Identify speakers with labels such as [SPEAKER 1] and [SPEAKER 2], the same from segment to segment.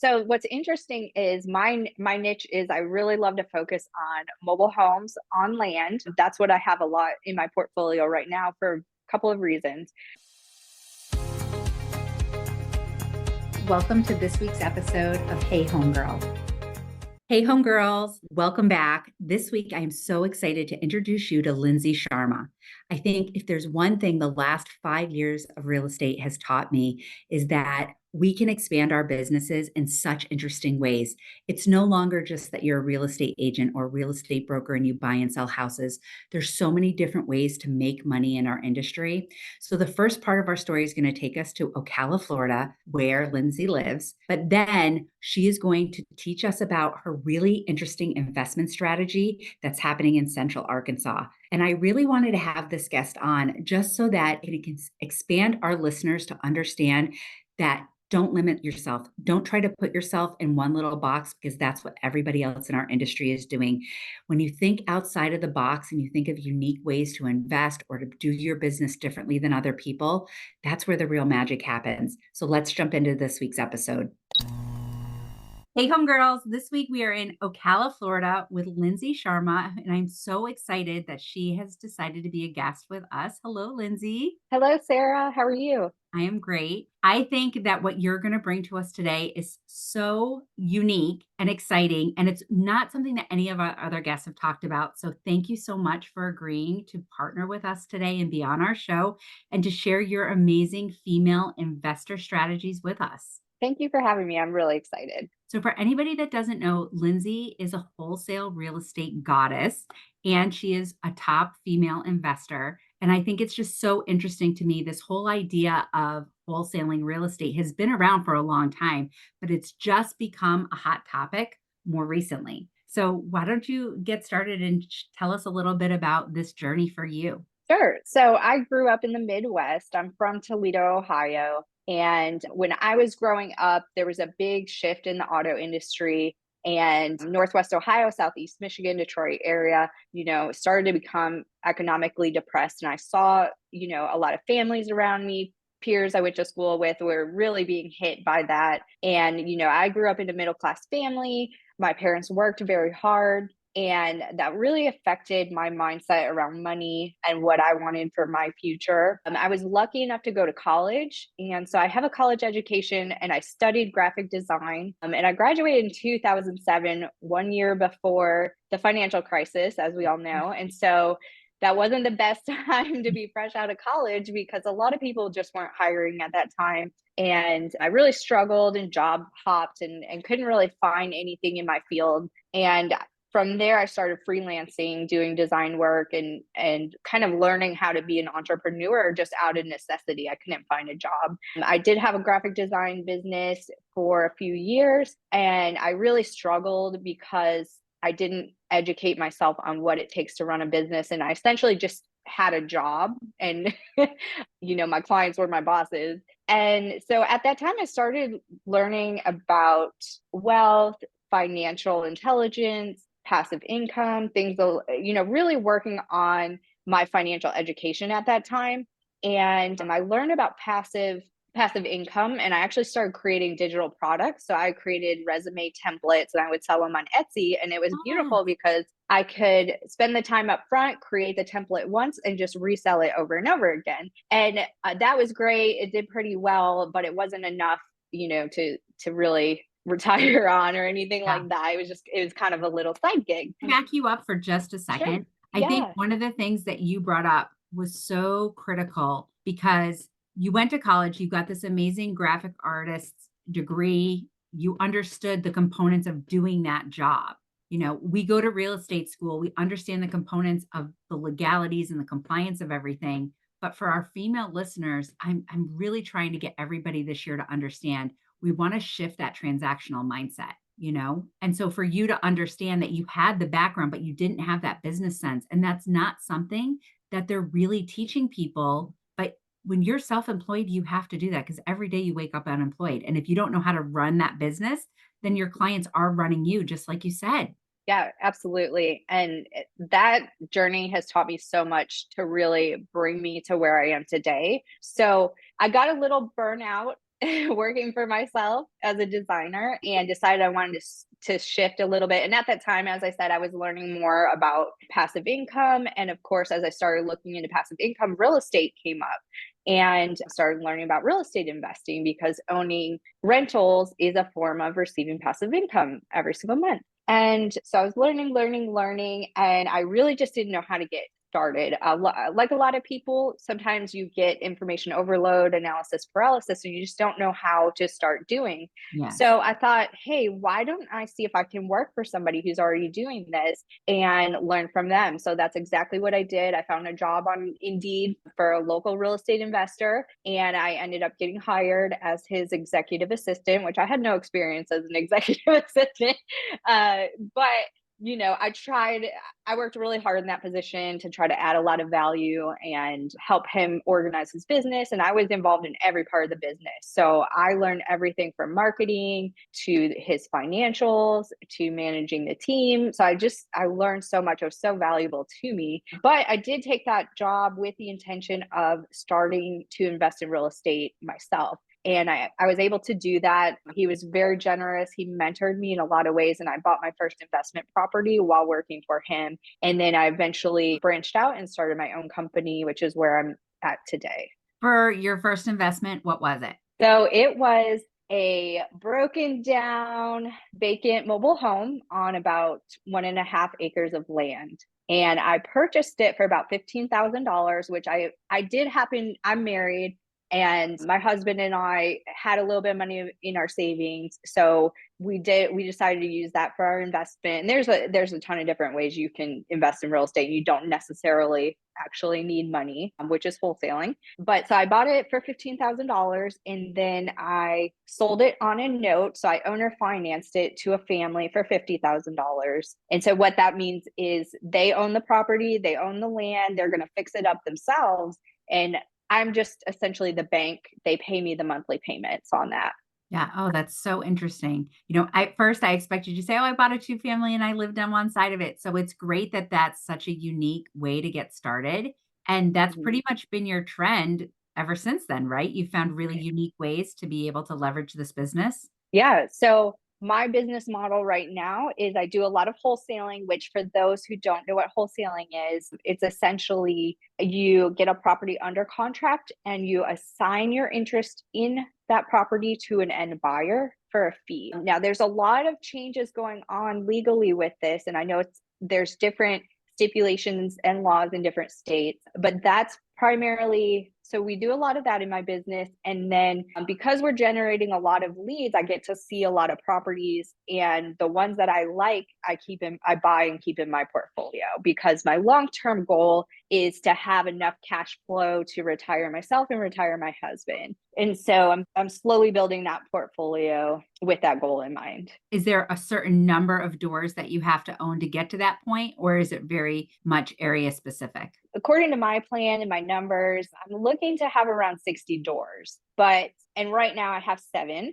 [SPEAKER 1] So what's interesting is my niche is I really love to focus on mobile homes on land. That's what I have a lot in my portfolio right now for a couple of reasons.
[SPEAKER 2] Welcome to this week's episode of Hey Homegirl. Hey Homegirls, welcome back. This week, I am so excited to introduce you to Lindsay Sharma. I think if there's one thing the last 5 years of real estate has taught me is that we can expand our businesses in such interesting ways. It's no longer just that you're a real estate agent or real estate broker and you buy and sell houses. There's so many different ways to make money in our industry. So the first part of our story is going to take us to Ocala, Florida, where Lindsay lives. But then she is going to teach us about her really interesting investment strategy that's happening in Central Arkansas. And I really wanted to have this guest on just so that it can expand our listeners to understand that don't limit yourself. Don't try to put yourself in one little box because that's what everybody else in our industry is doing. When you think outside of the box and you think of unique ways to invest or to do your business differently than other people, that's where the real magic happens. So let's jump into this week's episode. Hey, homegirls. This week we are in Ocala, Florida with Lindsay Sharma, and I'm so excited that she has decided to be a guest with us. Hello, Lindsay.
[SPEAKER 1] Hello, Sarah. How are you?
[SPEAKER 2] I am great. I think that what you're going to bring to us today is so unique and exciting, and it's not something that any of our other guests have talked about. So thank you so much for agreeing to partner with us today and be on our show and to share your amazing female investor strategies with us.
[SPEAKER 1] Thank you for having me. I'm really excited.
[SPEAKER 2] So, for anybody that doesn't know, Lindsay is a wholesale real estate goddess, and she is a top female investor. And I think it's just so interesting to me. This whole idea of wholesaling real estate has been around for a long time, but it's just become a hot topic more recently. So, why don't you get started and tell us a little bit about this journey for you?
[SPEAKER 1] Sure. So I grew up in the Midwest. I'm from Toledo, Ohio. And when I was growing up, there was a big shift in the auto industry, and Northwest Ohio, Southeast Michigan, Detroit area, started to become economically depressed. And I saw, a lot of families around me, peers I went to school with, were really being hit by that. And, I grew up in a middle class family. My parents worked very hard. And that really affected my mindset around money and what I wanted for my future. I was lucky enough to go to college. And so I have a college education and I studied graphic design. And I graduated in 2007, 1 year before the financial crisis, as we all know. And so that wasn't the best time to be fresh out of college because a lot of people just weren't hiring at that time. And I really struggled and job hopped and couldn't really find anything in my field. And from there, I started freelancing, doing design work and kind of learning how to be an entrepreneur just out of necessity. I couldn't find a job. I did have a graphic design business for a few years, and I really struggled because I didn't educate myself on what it takes to run a business. And I essentially just had a job and, my clients were my bosses. And so at that time, I started learning about wealth, financial intelligence, passive income, things, really working on my financial education at that time. And I learned about passive income, and I actually started creating digital products. So I created resume templates and I would sell them on Etsy, and it was
[SPEAKER 2] Oh,
[SPEAKER 1] beautiful because I could spend the time up front, create the template once and just resell it over and over again. And that was great. It did pretty well, but it wasn't enough, to really retire on or anything
[SPEAKER 2] yeah.
[SPEAKER 1] like that. It was kind of a little side gig.
[SPEAKER 2] Back you up for just a
[SPEAKER 1] Sure.
[SPEAKER 2] second. I think
[SPEAKER 1] Yeah.
[SPEAKER 2] one of the things that you brought up was so critical because you went to college, you got this amazing graphic artist's degree, you understood the components of doing that job. We go to real estate school, we understand the components of the legalities and the compliance of everything. But for our female listeners, I'm really trying to get everybody this year to understand we want to shift that transactional mindset. And so for you to understand that you had the background, but you didn't have that business sense, and that's not something that they're really teaching people. But when you're self-employed, you have to do that because every day you wake up unemployed. And if you don't know how to run that business, then your clients are running you, just like you said.
[SPEAKER 1] Yeah, absolutely. And that journey has taught me so much to really bring me to where I am today. So I got a little burnout working for myself as a designer and decided I wanted to shift a little bit. And at that time, as I said, I was learning more about passive income. And of course, as I started looking into passive income, real estate came up and started learning about real estate investing because owning rentals is a form of receiving passive income every single month. And so I was learning, and I really just didn't know how to get started. Like a lot of people, sometimes you get information overload, analysis paralysis, and you just don't know how to start doing.
[SPEAKER 2] Yes.
[SPEAKER 1] So I thought, hey, why don't I see if I can work for somebody who's already doing this and learn from them? So that's exactly what I did. I found a job on Indeed for a local real estate investor, and I ended up getting hired as his executive assistant, which I had no experience as an executive assistant. But I worked really hard in that position to try to add a lot of value and help him organize his business. And I was involved in every part of the business. So I learned everything from marketing to his financials to managing the team. So I learned so much. It was so valuable to me. But I did take that job with the intention of starting to invest in real estate myself. And I was able to do that. He was very generous. He mentored me in a lot of ways. And I bought my first investment property while working for him. And then I eventually branched out and started my own company, which is where I'm at today.
[SPEAKER 2] For your first investment, what was it?
[SPEAKER 1] So it was a broken down vacant mobile home on about 1.5 acres of land. And I purchased it for about $15,000, which I did happen. I'm married. And my husband and I had a little bit of money in our savings. So we decided to use that for our investment. And there's a ton of different ways you can invest in real estate. You don't necessarily actually need money, which is wholesaling. But so I bought it for $15,000 and then I sold it on a note. So I owner financed it to a family for $50,000. And so what that means is they own the property, they own the land, they're going to fix it up themselves. And I'm just essentially the bank. They pay me the monthly payments on that.
[SPEAKER 2] Yeah. Oh, that's so interesting. At first I expected you to say, oh, I bought a two family and I lived on one side of it. So it's great that that's such a unique way to get started. And that's
[SPEAKER 1] Mhm.
[SPEAKER 2] pretty much been your trend ever since then, right? You found really unique ways to be able to leverage this business.
[SPEAKER 1] Yeah. So my business model right now is I do a lot of wholesaling, which for those who don't know what wholesaling is, it's essentially you get a property under contract and you assign your interest in that property to an end buyer for a fee. Now, there's a lot of changes going on legally with this, and I know there's different stipulations and laws in different states, but that's primarily so we do a lot of that in my business. And then because we're generating a lot of leads, I get to see a lot of properties, and the ones that I like, I buy and keep in my portfolio because my long-term goal is to have enough cash flow to retire myself and retire my husband. And so I'm slowly building that portfolio with that goal in mind.
[SPEAKER 2] Is there a certain number of doors that you have to own to get to that point, or is it very much area specific?
[SPEAKER 1] According to my plan and my numbers, I'm looking to have around 60 doors. And right now I have 7.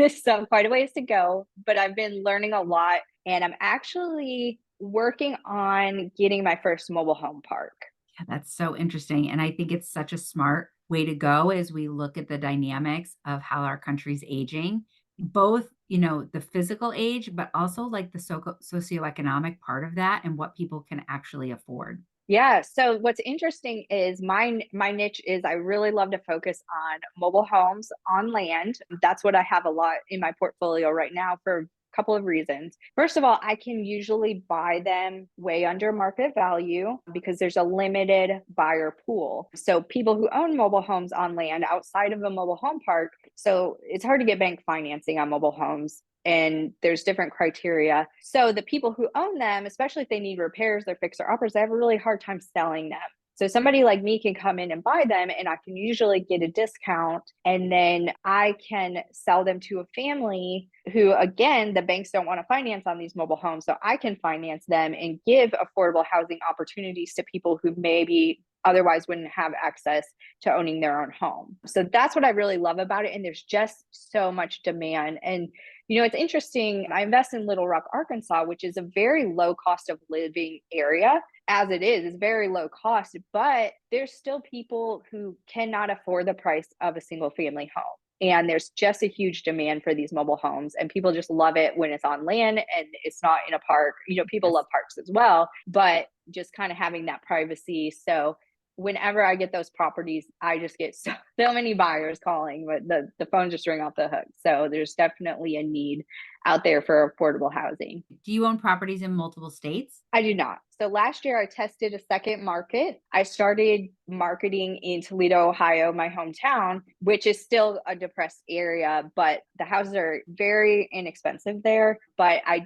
[SPEAKER 1] So quite a ways to go, but I've been learning a lot and I'm actually working on getting my first mobile home park.
[SPEAKER 2] Yeah, that's so interesting. And I think it's such a smart way to go as we look at the dynamics of how our country's aging, both, the physical age, but also like the socioeconomic part of that and what people can actually afford.
[SPEAKER 1] Yeah. So what's interesting is my niche is I really love to focus on mobile homes on land. That's what I have a lot in my portfolio right now for a couple of reasons. First of all, I can usually buy them way under market value because there's a limited buyer pool. So people who own mobile homes on land outside of a mobile home park, so it's hard to get bank financing on mobile homes and there's different criteria. So the people who own them, especially if they need repairs, they're fixer uppers, they have a really hard time selling them. So somebody like me can come in and buy them and I can usually get a discount and then I can sell them to a family who, again, the banks don't want to finance on these mobile homes. So I can finance them and give affordable housing opportunities to people who maybe otherwise wouldn't have access to owning their own home. So that's what I really love about it. And there's just so much demand. And it's interesting. I invest in Little Rock, Arkansas, which is a very low cost of living area. As it is, it's very low cost, but there's still people who cannot afford the price of a single family home. And there's just a huge demand for these mobile homes, and people just love it when it's on land and it's not in a park. People
[SPEAKER 2] Yes.
[SPEAKER 1] love parks as well, but just kind of having that privacy. So whenever I get those properties, I just get so many buyers calling, but the phone just ring off the hook. So there's definitely a need out there for affordable housing.
[SPEAKER 2] Do you own properties in multiple states?
[SPEAKER 1] I do not. So last year I tested a second market. I started marketing in Toledo, Ohio, my hometown, which is still a depressed area, but the houses are very inexpensive there. But I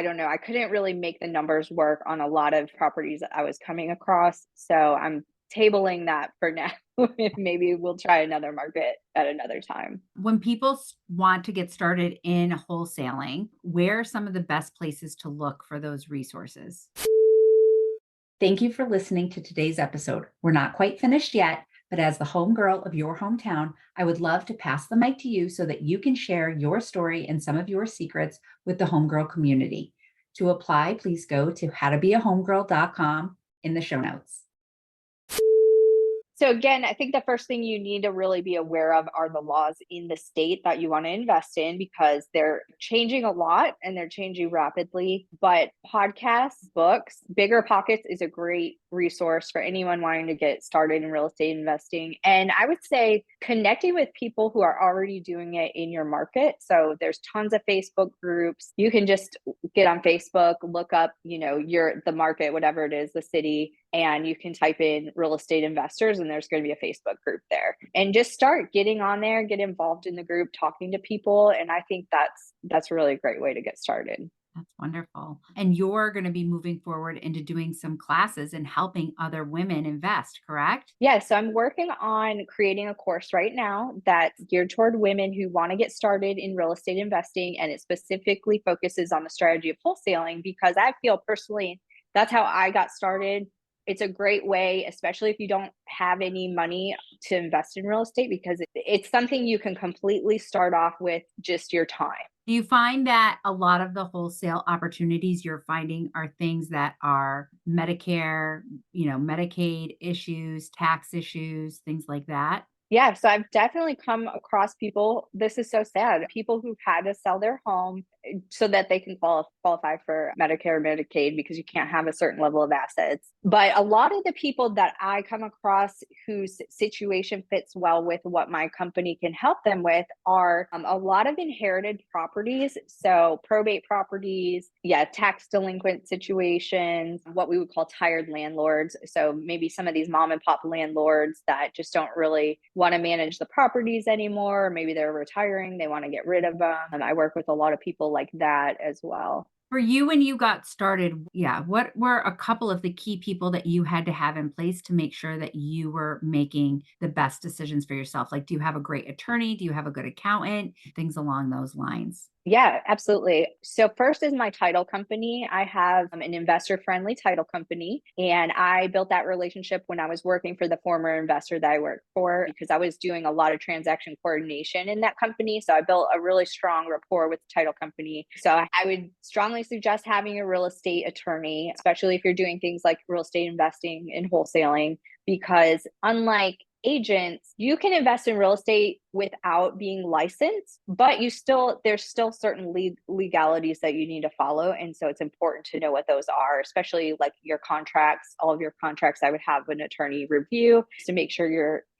[SPEAKER 1] don't know, I couldn't really make the numbers work on a lot of properties that I was coming across. So I'm tabling that for now. Maybe we'll try another market at another time.
[SPEAKER 2] When people want to get started in wholesaling, where are some of the best places to look for those resources? Thank you for listening to today's episode. We're not quite finished yet, but as the homegirl of your hometown, I would love to pass the mic to you so that you can share your story and some of your secrets with the homegirl community. To apply, please go to howtobeahomegirl.com in the show notes.
[SPEAKER 1] So again, I think the first thing you need to really be aware of are the laws in the state that you want to invest in, because they're changing a lot and they're changing rapidly. But podcasts, books, Bigger Pockets is a great resource for anyone wanting to get started in real estate investing. And I would say connecting with people who are already doing it in your market. So there's tons of Facebook groups. You can just get on Facebook, look up, the market, whatever it is, the city, and you can type in real estate investors and there's going to be a Facebook group there, and just start getting on there, get involved in the group, talking to people. And I think that's really a great way to get started.
[SPEAKER 2] That's wonderful. And you're going to be moving forward into doing some classes and helping other women invest, correct?
[SPEAKER 1] Yeah, so I'm working on creating a course right now that's geared toward women who want to get started in real estate investing. And it specifically focuses on the strategy of wholesaling, because I feel personally that's how I got started. It's a great way, especially if you don't have any money to invest in real estate, because it's something you can completely start off with just your time.
[SPEAKER 2] Do you find that a lot of the wholesale opportunities you're finding are things that are Medicare, Medicaid issues, tax issues, things like that?
[SPEAKER 1] Yeah, so I've definitely come across people. This is so sad. People who've had to sell their home so that they can qualify for Medicare or Medicaid, because you can't have a certain level of assets. But a lot of the people that I come across whose situation fits well with what my company can help them with are a lot of inherited properties. So probate properties, yeah, tax delinquent situations, what we would call tired landlords. So maybe some of these mom and pop landlords that just don't really want to manage the properties anymore. Or maybe they're retiring, they want to get rid of them. And I work with a lot of people like that as well.
[SPEAKER 2] For you, when you got started, what were a couple of the key people that you had to have in place to make sure that you were making the best decisions for yourself? Like, do you have a great attorney? Do you have a good accountant? Things along those lines.
[SPEAKER 1] Yeah, absolutely. So first is my title company. I have an investor-friendly title company, and I built that relationship when I was working for the former investor that I worked for, because I was doing a lot of transaction coordination in that company. So I built a really strong rapport with the title company. So I would strongly suggest having a real estate attorney, especially if you're doing things like real estate investing and wholesaling, because unlike agents, you can invest in real estate without being licensed, but there's still certain legalities that you need to follow. And so it's important to know what those are, especially like your contracts. All of your contracts, I would have an attorney review to make sure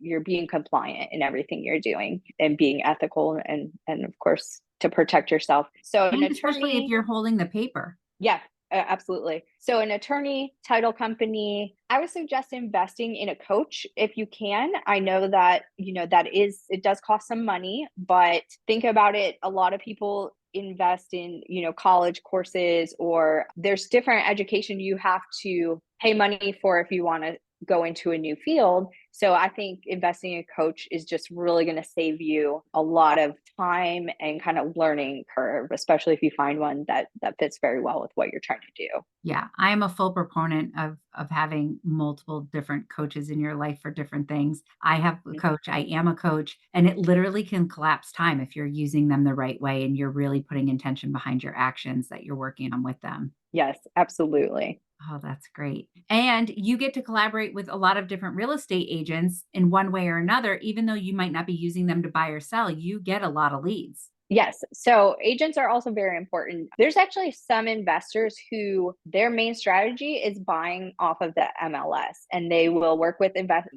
[SPEAKER 1] you're being compliant in everything you're doing and being ethical, and of course to protect yourself. So an
[SPEAKER 2] And especially if
[SPEAKER 1] attorney,
[SPEAKER 2] you're holding the paper.
[SPEAKER 1] yeah, absolutely. So an attorney, title company, I would suggest investing in a coach if you can. I know that, it does cost some money, but think about it. A lot of people invest in, college courses, or there's different education you have to pay money for if you want to go into a new field. So I think investing in a coach is just really going to save you a lot of time and kind of learning curve, especially if you find one that fits very well with what you're trying to do.
[SPEAKER 2] Yeah, I am a full proponent of having multiple different coaches in your life for different things. I have a coach, I am a coach, and it literally can collapse time if you're using them the right way and you're really putting intention behind your actions that you're working on with them.
[SPEAKER 1] Yes, absolutely.
[SPEAKER 2] Oh, that's great. And you get to collaborate with a lot of different real estate agents in one way or another, even though you might not be using them to buy or sell, you get a lot of leads.
[SPEAKER 1] Yes. So agents are also very important. There's actually some investors who their main strategy is buying off of the MLS, and they will work with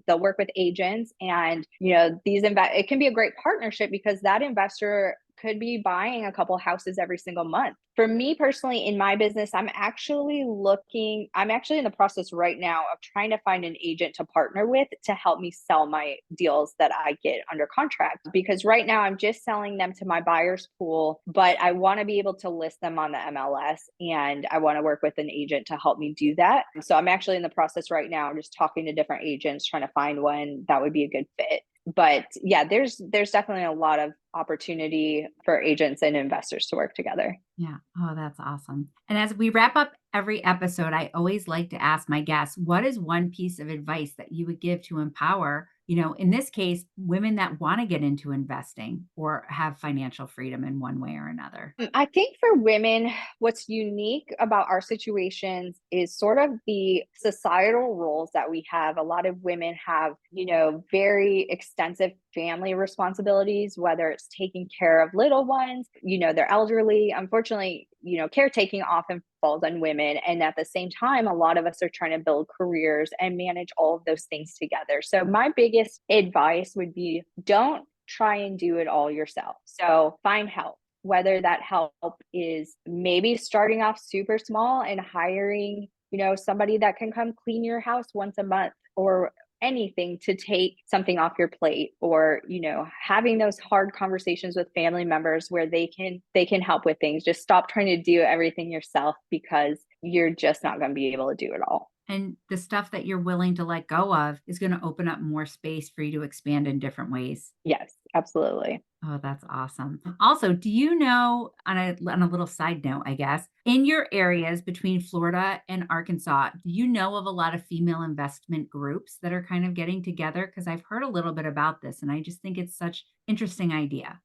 [SPEAKER 1] they'll work with agents, and it can be a great partnership because that investor could be buying a couple houses every single month. For me personally, in my business, I'm actually in the process right now of trying to find an agent to partner with to help me sell my deals that I get under contract. Because right now I'm just selling them to my buyer's pool, but I want to be able to list them on the MLS, and I want to work with an agent to help me do that. So I'm actually in the process right now, just talking to different agents, trying to find one that would be a good fit. But yeah, there's definitely a lot of opportunity for agents and investors to work together.
[SPEAKER 2] Yeah. Oh, that's awesome. And as we wrap up every episode, I always like to ask my guests, what is one piece of advice that you would give to empower, in this case, women that want to get into investing or have financial freedom in one way or another?
[SPEAKER 1] I think for women, what's unique about our situations is sort of the societal roles that we have. A lot of women have, very extensive family responsibilities, whether it's taking care of little ones, they're elderly. Unfortunately, caretaking often falls on women. And at the same time, a lot of us are trying to build careers and manage all of those things together. So my biggest advice would be don't try and do it all yourself. So find help, whether that help is maybe starting off super small and hiring, somebody that can come clean your house once a month, or anything to take something off your plate, or having those hard conversations with family members where they can help with things. Just stop trying to do everything yourself, because you're just not going to be able to do it all.
[SPEAKER 2] And the stuff that you're willing to let go of is going to open up more space for you to expand in different ways.
[SPEAKER 1] Yes, absolutely.
[SPEAKER 2] Oh, that's awesome. Also, do you know, on a little side note, I guess, in your areas between Florida and Arkansas, do you know of a lot of female investment groups that are kind of getting together? Because I've heard a little bit about this, and I just think it's such interesting idea.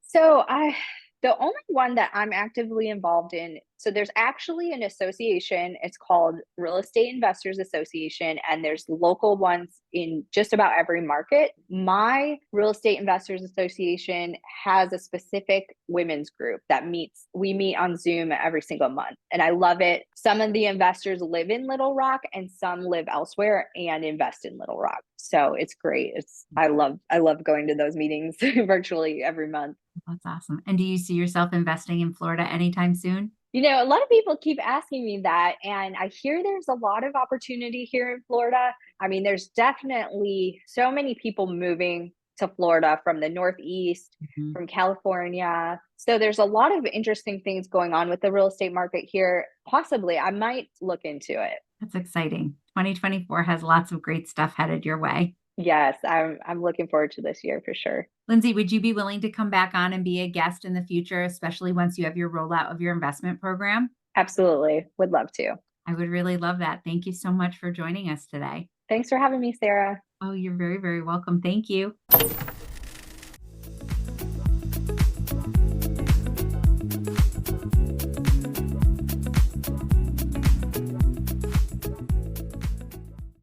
[SPEAKER 1] The only one that I'm actively involved in, so there's actually an association. It's called Real Estate Investors Association, and there's local ones in just about every market. My Real Estate Investors Association has a specific women's group that we meet on Zoom every single month, and I love it. Some of the investors live in Little Rock and some live elsewhere and invest in Little Rock. So it's great. I love going to those meetings virtually every month.
[SPEAKER 2] That's awesome. And do you see yourself investing in Florida anytime soon?
[SPEAKER 1] A lot of people keep asking me that, and I hear there's a lot of opportunity here in Florida. I mean, there's definitely so many people moving to Florida from the Northeast,
[SPEAKER 2] Mhm.
[SPEAKER 1] from California. So there's a lot of interesting things going on with the real estate market here. Possibly, I might look into it.
[SPEAKER 2] That's exciting. 2024 has lots of great stuff headed your way.
[SPEAKER 1] Yes, I'm looking forward to this year for sure.
[SPEAKER 2] Lindsay, would you be willing to come back on and be a guest in the future, especially once you have your rollout of your investment program?
[SPEAKER 1] Absolutely. Would love to.
[SPEAKER 2] I would really love that. Thank you so much for joining us today.
[SPEAKER 1] Thanks for having me, Sarah.
[SPEAKER 2] Oh, you're very, very welcome. Thank you.